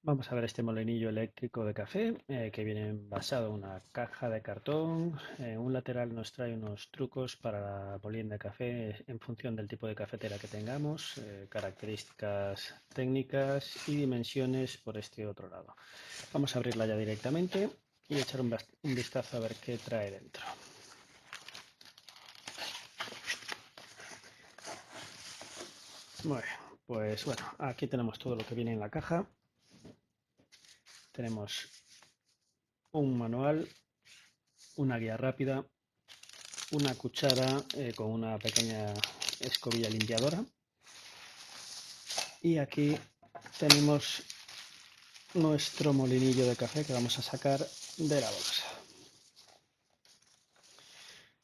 Vamos a ver este molinillo eléctrico de café que viene envasado en una caja de cartón. En un lateral nos trae unos trucos para la molienda de café en función del tipo de cafetera que tengamos, características técnicas y dimensiones por este otro lado. Vamos a abrirla ya directamente y echar un vistazo a ver qué trae dentro. Muy bien, pues bueno, aquí tenemos todo lo que viene en la caja. Tenemos un manual, una guía rápida, una cuchara con una pequeña escobilla limpiadora y aquí tenemos nuestro molinillo de café que vamos a sacar de la bolsa.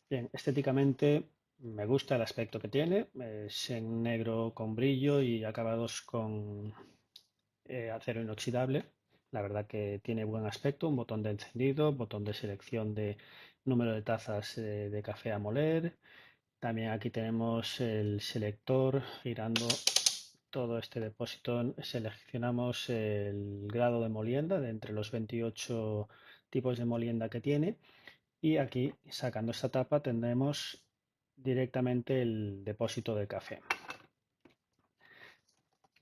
Bien, estéticamente me gusta el aspecto que tiene, es en negro con brillo y acabados con acero inoxidable. La verdad que tiene buen aspecto, un botón de encendido, botón de selección de número de tazas de café a moler. También aquí tenemos el selector girando todo este depósito. Seleccionamos el grado de molienda de entre los 28 tipos de molienda que tiene. Y aquí, sacando esta tapa, tendremos directamente el depósito de café.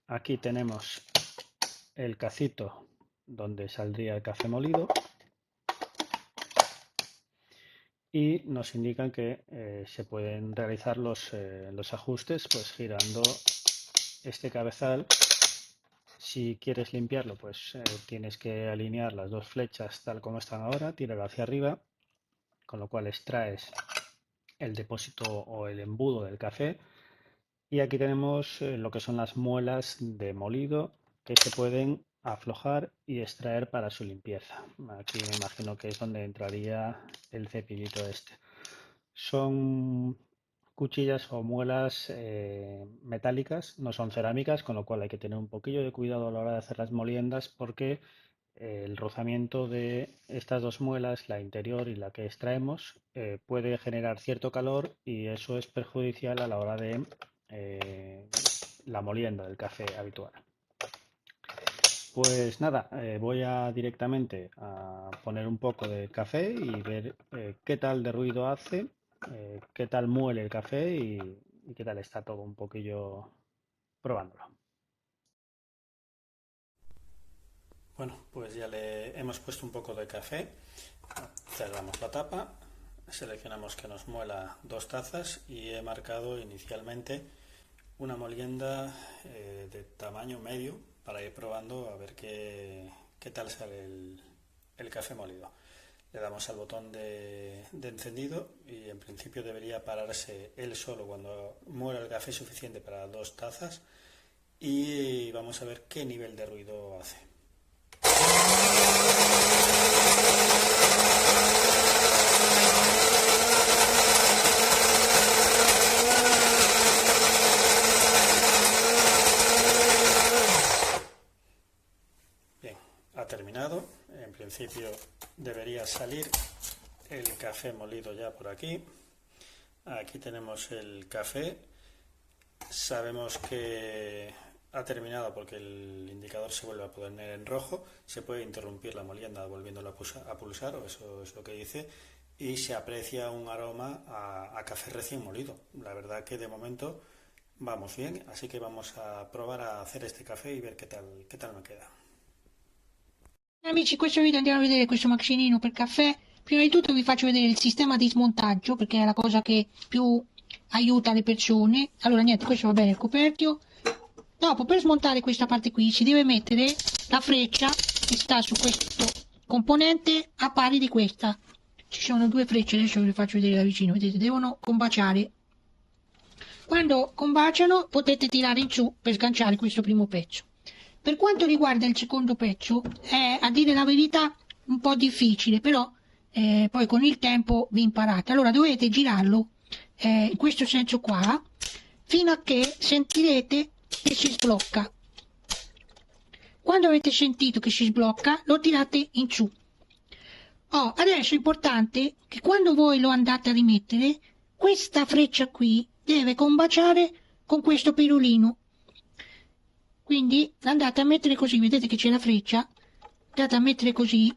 Aquí tenemos el cacito donde saldría el café molido. Y nos indican que se pueden realizar los ajustes pues girando este cabezal. Si quieres limpiarlo, pues tienes que alinear las dos flechas tal como están ahora, tirarlo hacia arriba, con lo cual extraes el depósito o el embudo del café. Y aquí tenemos lo que son las muelas de molido que se pueden aflojar y extraer para su limpieza. Aquí me imagino que es donde entraría el cepillito este. Son cuchillas o muelas metálicas, no son cerámicas, con lo cual hay que tener un poquillo de cuidado a la hora de hacer las moliendas porque el rozamiento de estas dos muelas, la interior y la que extraemos, puede generar cierto calor y eso es perjudicial a la hora de la molienda del café habitual. Pues nada, voy a directamente a poner un poco de café y ver qué tal de ruido hace, qué tal muele el café y qué tal está todo un poquillo probándolo. Bueno, pues ya le hemos puesto un poco de café, cerramos la tapa, seleccionamos que nos muela 2 tazas y he marcado inicialmente una molienda de tamaño medio para ir probando a ver qué tal sale el café molido. Le damos al botón de encendido y en principio debería pararse él solo cuando muera el café suficiente para 2 tazas y vamos a ver qué nivel de ruido hace. Bien, ha terminado. En principio debería salir el café molido ya por aquí. Aquí tenemos el café. Sabemos que ha terminado porque el indicador se vuelve a poner en rojo. Se puede interrumpir la molienda volviéndolo a pulsar, o eso es lo que dice, y se aprecia un aroma a café recién molido. La verdad que de momento vamos bien, así que vamos a probar a hacer este café y ver qué tal me queda. Amici, in questo video andiamo a vedere questo macchinino per caffè. Prima di tutto vi faccio vedere il sistema di smontaggio, perché è la cosa che più aiuta le persone. Allora, niente, questo va bene il coperchio. Dopo, per smontare questa parte qui, si deve mettere la freccia che sta su questo componente a pari di questa. Ci sono 2 frecce, adesso ve le faccio vedere da vicino, vedete, devono combaciare. Quando combaciano potete tirare in su per sganciare questo primo pezzo. Per quanto riguarda il secondo pezzo, è a dire la verità un po' difficile, però poi con il tempo vi imparate. Allora dovete girarlo in questo senso qua, fino a che sentirete che si sblocca. Quando avete sentito che si sblocca, lo tirate in su. Adesso è importante che quando voi lo andate a rimettere, questa freccia qui deve combaciare con questo pirulino. Quindi andate a mettere così, vedete che c'è la freccia, andate a mettere così,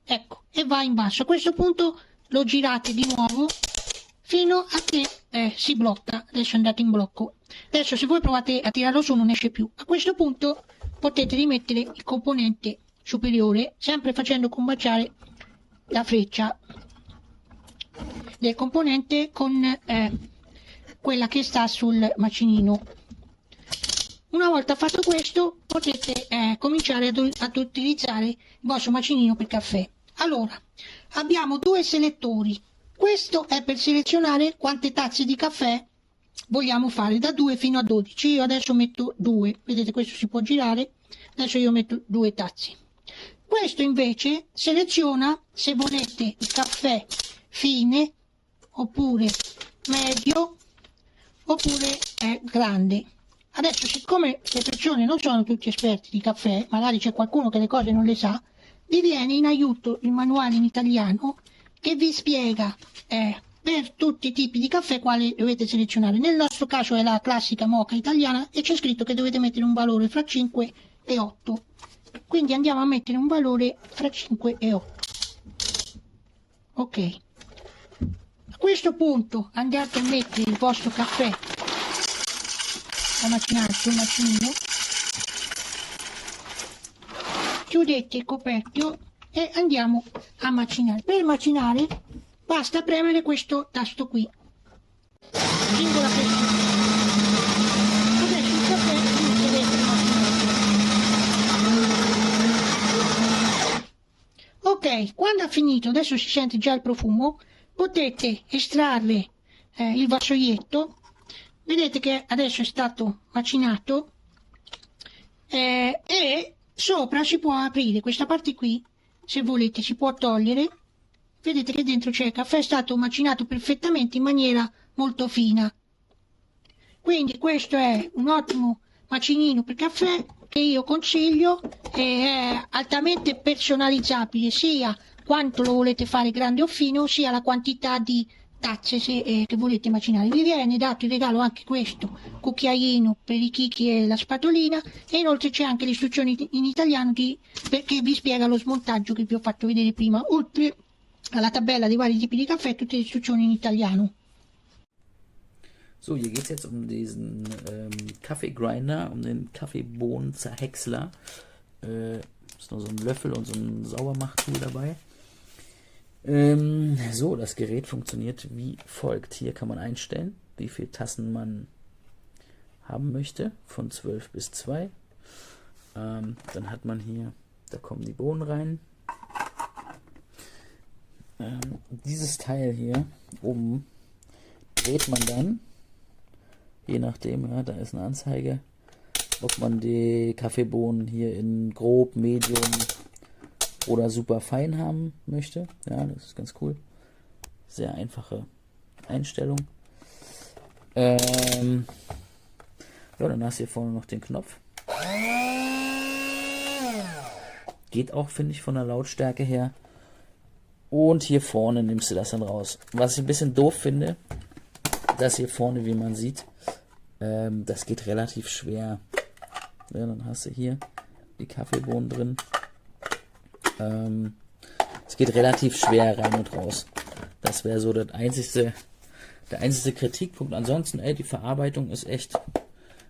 ecco, e va in basso. A questo punto lo girate di nuovo fino a che si blocca. Adesso è andato in blocco. Adesso se voi provate a tirarlo su non esce più. A questo punto potete rimettere il componente superiore, sempre facendo combaciare la freccia del componente con quella che sta sul macinino. Una volta fatto questo potete cominciare ad utilizzare il vostro macinino per caffè. Allora, abbiamo due selettori. Questo è per selezionare quante tazze di caffè vogliamo fare, da 2 fino a 12. Io adesso metto 2, vedete questo si può girare, adesso io metto 2 tazze. Questo invece seleziona se volete il caffè fine, oppure medio, oppure grande. Adesso, siccome le persone non sono tutti esperti di caffè, magari c'è qualcuno che le cose non le sa, vi viene in aiuto il manuale in italiano che vi spiega per tutti i tipi di caffè quale dovete selezionare. Nel nostro caso è la classica moka italiana e c'è scritto che dovete mettere un valore fra 5 e 8. Quindi andiamo a mettere un valore fra 5 e 8. Ok. A questo punto andate a mettere il vostro caffè da macinare sul macinino, chiudete il coperchio e andiamo a macinare. Per macinare basta premere questo tasto qui, singola pressione. Adesso il caffè inizia ad essere macinato. Ok, quando ha finito, adesso si sente già il profumo, potete estrarre il vassoietto. Vedete che adesso è stato macinato e sopra si può aprire questa parte qui, se volete si può togliere. Vedete che dentro c'è il caffè, è stato macinato perfettamente in maniera molto fina. Quindi questo è un ottimo macinino per caffè che io consiglio, è altamente personalizzabile sia quanto lo volete fare grande o fino, sia la quantità di tazze che volete macinare. Vi viene dato in regalo anche questo cucchiaino per i chicchi e la spatolina, e inoltre c'è anche le istruzioni in italiano che vi spiega lo smontaggio che vi ho fatto vedere prima, oltre alla tabella dei vari tipi di caffè, tutte le istruzioni in italiano. So, hier geht es jetzt um diesen Kaffeegrinder, um den Kaffeebohnenzerhäcksler. Ist noch so ein Löffel und so ein Saubermachtool dabei. So, das Gerät funktioniert wie folgt. Hier kann man einstellen, wie viele Tassen man haben möchte, von 12 bis 2. Dann hat man hier, da kommen die Bohnen rein. Dieses Teil hier oben dreht man dann, je nachdem, ja, da ist eine Anzeige, ob man die Kaffeebohnen hier in grob, medium oder super fein haben möchte. Ja, das ist ganz cool. Sehr einfache Einstellung. Ja, dann hast du hier vorne noch den Knopf. Geht auch, finde ich, von der Lautstärke her. Und hier vorne nimmst du das dann raus. Was ich ein bisschen doof finde, das hier vorne, wie man sieht, das geht relativ schwer. Ja, dann hast du hier die Kaffeebohnen drin. Es geht relativ schwer rein und raus. Das wäre so der einzigste Kritikpunkt. Ansonsten, die Verarbeitung ist echt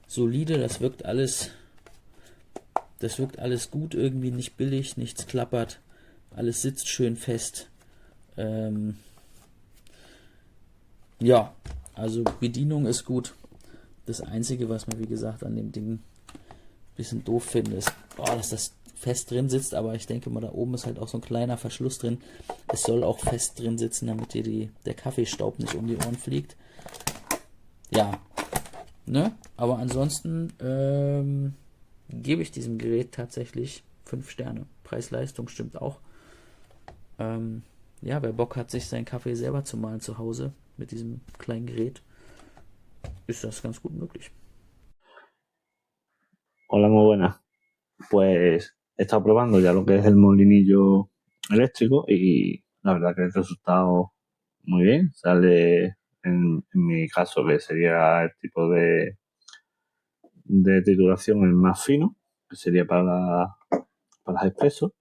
solide. Das wirkt alles gut, irgendwie nicht billig, nichts klappert. Alles sitzt schön fest. Ja, also Bedienung ist gut. Das Einzige, was mir wie gesagt an dem Ding ein bisschen doof finde, ist, dass das fest drin sitzt, aber ich denke mal, da oben ist halt auch so ein kleiner Verschluss drin. Es soll auch fest drin sitzen, damit dir der Kaffeestaub nicht um die Ohren fliegt. Ja, ne? Aber ansonsten gebe ich diesem Gerät tatsächlich 5 Sterne. Preis-Leistung stimmt auch. Ja, wer Bock hat, sich seinen Kaffee selber zu mahlen zu Hause mit diesem kleinen Gerät, ist das ganz gut möglich. Hola, muy buenas. Pues he estado probando ya lo que es el molinillo eléctrico y la verdad que el resultado muy bien. Sale, en mi caso, que sería el tipo de de trituración el más fino, que sería para las expresos,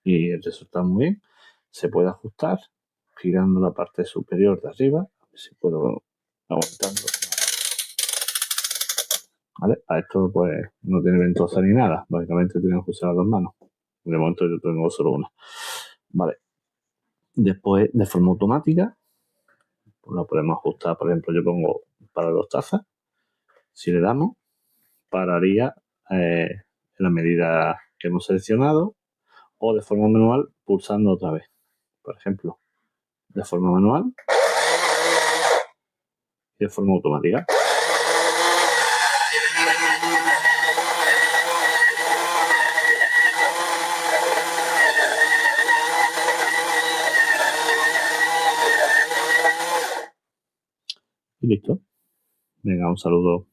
y el resultado muy bien. Se puede ajustar girando la parte superior de arriba, a ver si puedo aumentando. ¿Vale? A esto pues no tiene ventosa ni nada, básicamente tenemos que usar las dos manos. De momento yo tengo solo una. Vale. Después, de forma automática, pues lo podemos ajustar. Por ejemplo, yo pongo para 2 tazas. Si le damos, pararía en la medida que hemos seleccionado, o de forma manual pulsando otra vez. Por ejemplo, de forma manual y de forma automática. Y listo. Venga, un saludo.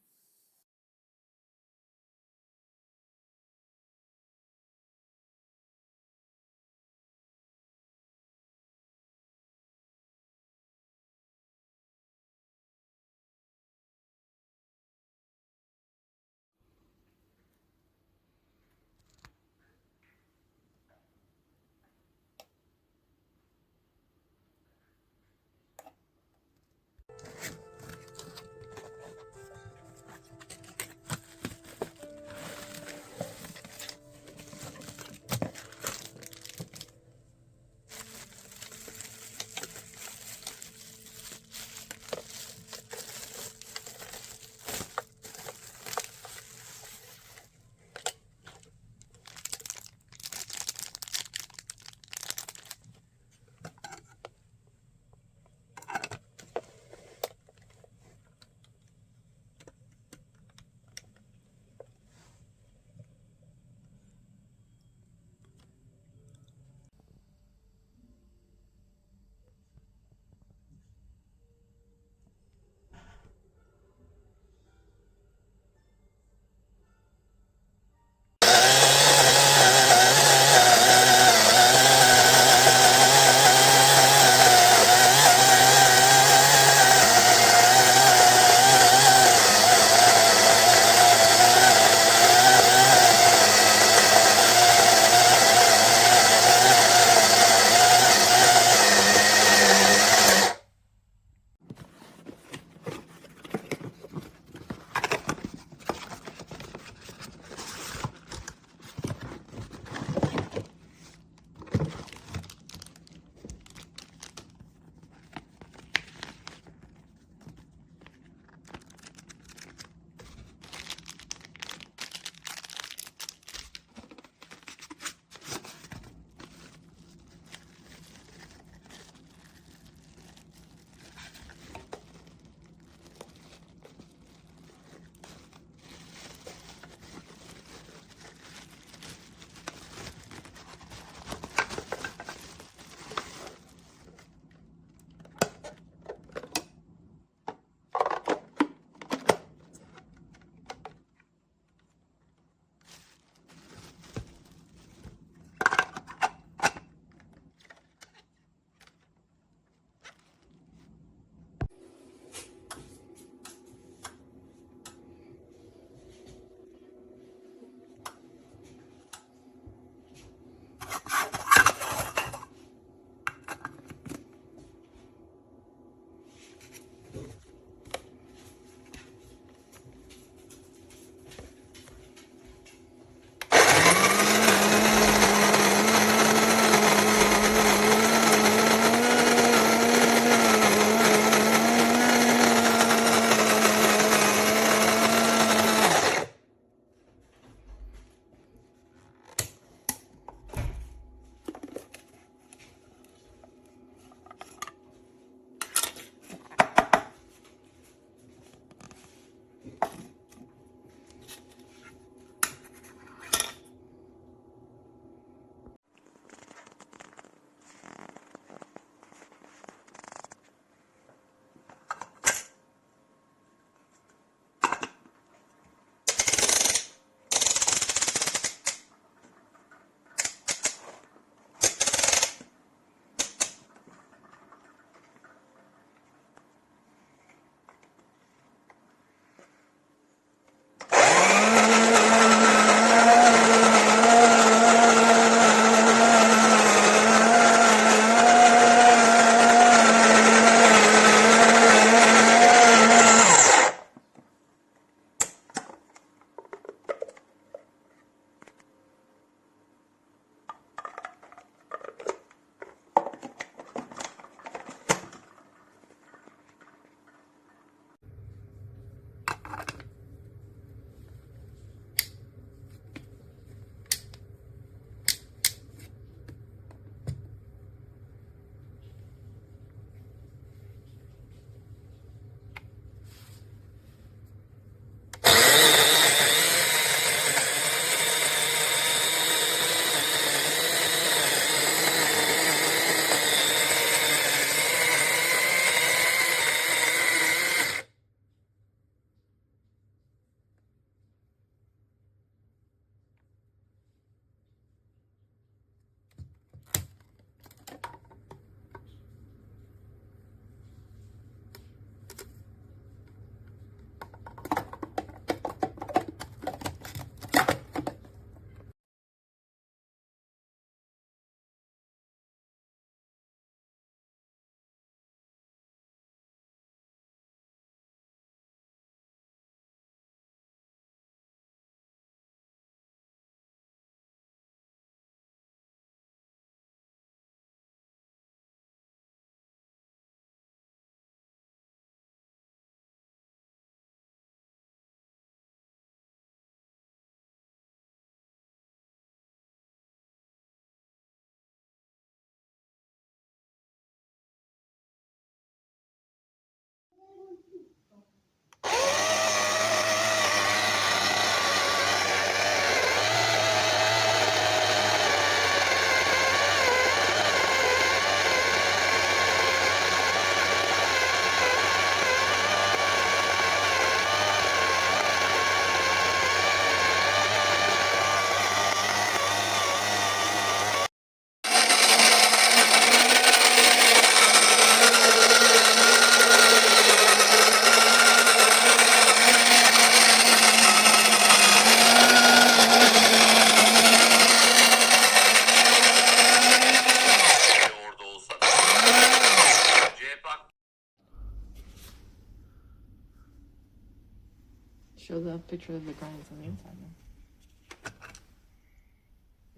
picture of the grinds on the inside then.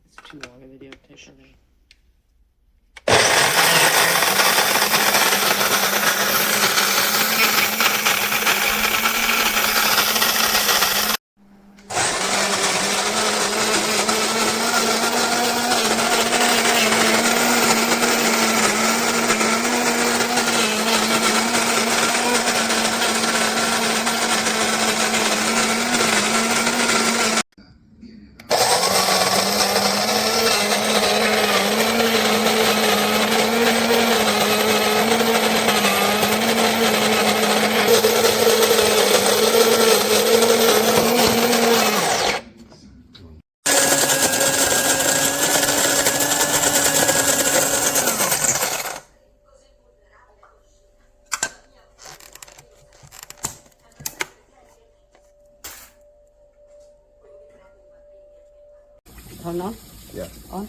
It's too long a video to take for me. Turn on? Yeah. On?